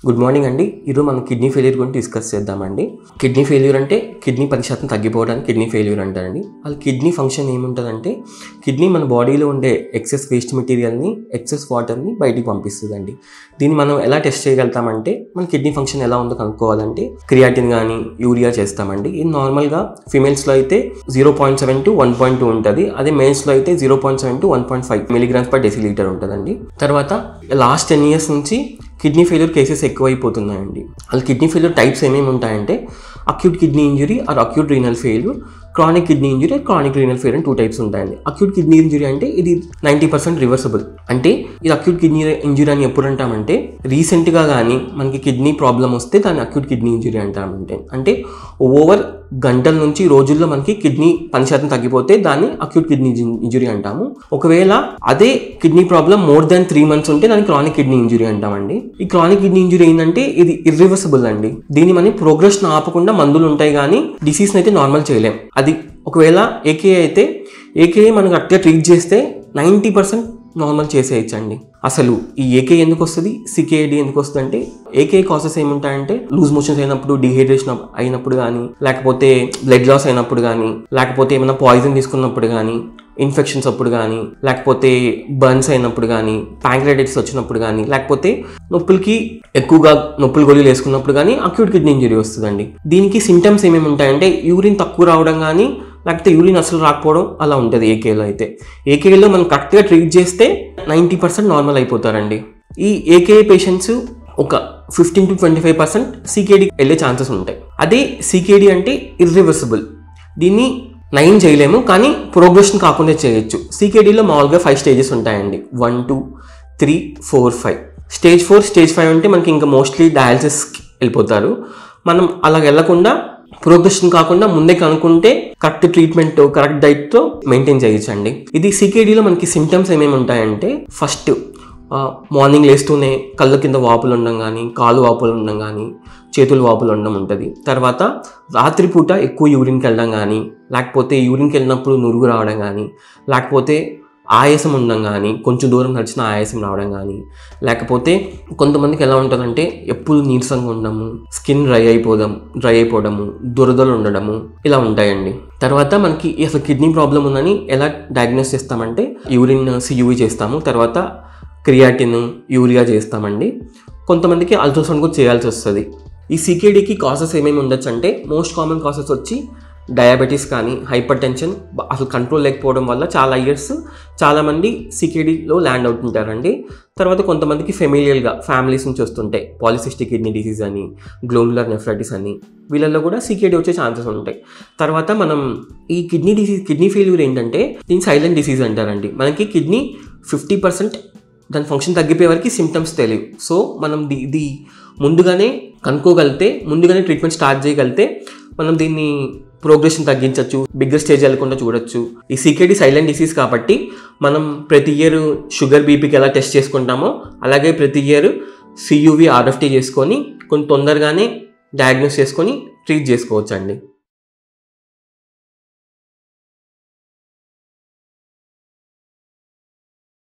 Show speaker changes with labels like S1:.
S1: Good morning అండి. ఈరోజు మనం కిడ్నీ ఫెయిల్యూర్ గురించి డిస్కస్ చేద్దామండి. కిడ్నీ ఫెయిల్యూర్ అంటే కిడ్నీ 10% తగ్గిపోవడానికి కిడ్నీ ఫెయిల్యూర్ అంటారండి. వాళ్ళ కిడ్నీ ఫంక్షన్ ఏముంటుందంటే కిడ్నీ మన బాడీలో ఉండే ఎక్సెస్ వేస్ట్ మెటీరియల్ని, ఎక్సెస్ వాటర్ని బయటికి పంపిస్తుందండి. దీన్ని మనం ఎలా టెస్ట్ చేయగలుగుతామంటే మన కిడ్నీ ఫంక్షన్ ఎలా ఉందో కనుక్కోవాలంటే క్రియాటిన్ కానీ యూరియా చేస్తామండి. ఇది నార్మల్గా ఫిమేల్స్లో అయితే 0.7 to 1.2 ఉంటుంది. అదే మేల్స్లో అయితే 0.7 to 1.5 mg/dL ఉంటుందండి. తర్వాత లాస్ట్ 10 years నుంచి కిడ్నీ ఫెయిల్యూర్ కేసెస్ ఎక్కువైపోతున్నాయండి. అసలు కిడ్నీ ఫెయిల్యూర్ టైప్స్ ఏమేమి ఉంటాయంటే acute kidney injury are acute renal failure, chronic kidney injury, chronic renal failure అని 2 types ఉంటాయండి. అక్యూట్ కిడ్నీ ఇంజురీ అంటే ఇది 90% రివర్సబుల్. అంటే ఇది అక్యూట్ కిడ్నీ ఇంజురీ అని ఎప్పుడు అంటామంటే రీసెంట్గా కానీ మనకి కిడ్నీ ప్రాబ్లం వస్తే దాన్ని అక్యూట్ కిడ్నీ ఇంజురీ అంటామంటే. అంటే ఓవర్ గంటల నుంచి రోజుల్లో మనకి కిడ్నీ 10% తగ్గిపోతే దాన్ని అక్యూట్ కిడ్నీ ఇంజురీ అంటాము. ఒకవేళ అదే kidney problem more than 3 months ఉంటే దాన్ని క్రానిక్ కిడ్నీ ఇంజురీ అంటామండి. ఈ క్రానిక్ కిడ్నీ ఇంజురీ ఏంటంటే ఇది ఇర్రివర్సిబుల్ అండి. దీన్ని మనం ప్రోగ్రెషన్ ఆపకుండా మందులు ఉంటాయి కానీ డిసీజ్ని అయితే నార్మల్ చేయలేం. అది ఒకవేళ ఏకేఏ అయితే ఏకేఏ మనం కరెక్ట్గా ట్రీట్ చేస్తే 90% నార్మల్ చేసేయచ్చండి. అసలు ఈ ఏకే ఎందుకు వస్తుంది, సికేడి ఎందుకు వస్తుంది అంటే ఏకే కాసెస్ ఏముంటాయంటే లూజ్ మోషన్స్ అయినప్పుడు, డిహైడ్రేషన్ అయినప్పుడు కానీ, లేకపోతే బ్లడ్ లాస్ అయినప్పుడు కానీ, లేకపోతే ఏమైనా పాయిజన్ తీసుకున్నప్పుడు కానీ, ఇన్ఫెక్షన్స్ అప్పుడు కానీ, లేకపోతే బర్న్స్ అయినప్పుడు కానీ, ప్యాంక్రెటైటిస్ వచ్చినప్పుడు కానీ, లేకపోతే నొప్పులకి ఎక్కువగా నొప్పులు గోళీలు వేసుకున్నప్పుడు కానీ అక్యూట్ కిడ్నీ ఇంజరీ వస్తుందండి. దీనికి సింటమ్స్ ఏమేమి ఉంటాయంటే యూరిన్ తక్కువ రావడం కానీ, లేకపోతే యూరిన్ అసలు రాకపోవడం అలా ఉంటుంది. ఏకేలో అయితే ఏకేలో మనం కరెక్ట్గా ట్రీట్ చేస్తే 90% నార్మల్ అయిపోతారండి. ఈ ఏకేఏ పేషెంట్స్ ఒక 15 to 25% సికేడి వెళ్ళే ఛాన్సెస్ ఉంటాయి. అదే సికేడి అంటే ఇర్రివర్సిబుల్. దీన్ని నయం చేయలేము కానీ ప్రోగ్రెషన్ కాకుండా చేయొచ్చు. సికేడీలో మామూలుగా 5 stages ఉంటాయండి. 1, 2, 3, 4, 5. Stage 4, Stage 5 అంటే మనకి ఇంకా మోస్ట్లీ డయాలసిస్కి వెళ్ళిపోతారు. మనం అలా వెళ్ళకుండా ప్రోగ్రెషన్ కాకుండా ముందే కనుక్కుంటే కరెక్ట్ ట్రీట్మెంట్, కరెక్ట్ డైట్తో మెయింటైన్ చేయొచ్చండి. ఇది సికేడీలో మనకి సిమ్టమ్స్ ఏమేమి ఉంటాయంటే ఫస్ట్ మార్నింగ్ లేస్తూనే కళ్ళ కింద వాపులు ఉండడం కానీ, కాలు వాపులు ఉండడం కానీ, చేతులు వాపులు ఉండడం ఉంటుంది. తర్వాత రాత్రిపూట ఎక్కువ యూరిన్కి వెళ్ళడం కానీ, లేకపోతే యూరిన్కి వెళ్ళినప్పుడు నురుగు రావడం కానీ, లేకపోతే ఆయాసం ఉండడం కానీ, కొంచెం దూరం నడిచిన ఆయాసం రావడం కానీ, లేకపోతే కొంతమందికి ఎలా ఉంటుందంటే ఎప్పుడు నీరసంగా ఉండడము, స్కిన్ డ్రై అయిపోవడము, దురదలు ఉండడము ఇలా ఉంటాయండి. తర్వాత మనకి అసలు కిడ్నీ ప్రాబ్లం ఉందని ఎలా డయాగ్నోస్ చేస్తామంటే యూరిన్ సియువి చేస్తాము, తర్వాత క్రియాటిన్ యూరియా చేస్తామండి. కొంతమందికి అల్ట్రాసౌండ్ కూడా చేయాల్సి వస్తుంది. ఈ సికేడీకి కాసెస్ ఏమేమి ఉండొచ్చు అంటే మోస్ట్ కామన్ కాసెస్ వచ్చి డయాబెటీస్ కానీ, హైపర్ టెన్షన్ అసలు కంట్రోల్ లేకపోవడం వల్ల చాలా ఇయర్స్ చాలామంది సికేడీలో ల్యాండ్ అవుతుంటారండి. తర్వాత కొంతమందికి ఫెమిలియల్గా ఫ్యామిలీస్ నుంచి వస్తుంటాయి పాలిసిస్టిక్ కిడ్నీ డిసీజ్ అని, గ్లోమ్యులర్ నెఫ్రైటిస్ అని, వీళ్ళల్లో కూడా సికేడీ వచ్చే ఛాన్సెస్ ఉంటాయి. తర్వాత మనం ఈ కిడ్నీ ఫెయిల్యూర్ ఏంటంటే దీన్ని సైలెంట్ డిసీజ్ అంటారండి. మనకి కిడ్నీ 50% దాని ఫంక్షన్ తగ్గిపోయే వరకు సిమ్టమ్స్ తెలియవు. సో మనం ఇది ముందుగానే కనుక్కోగలిగితే, ముందుగానే ట్రీట్మెంట్ స్టార్ట్ చేయగలిగితే మనం దీన్ని ప్రోగ్రెషన్ తగ్గించవచ్చు, బిగ్గర్ స్టేజ్ వెళ్ళకుండా చూడొచ్చు. ఈ సికేడీ సైలెంట్ డిసీజ్ కాబట్టి మనం ప్రతి ఇయర్ షుగర్, బీపీకి ఎలా టెస్ట్ చేసుకుంటామో అలాగే ప్రతి ఇయర్ సియువి, ఆర్ఎఫ్టీ చేసుకొని కొంచెం తొందరగానే డయాగ్నోస్ చేసుకొని ట్రీట్ చేసుకోవచ్చు అండి.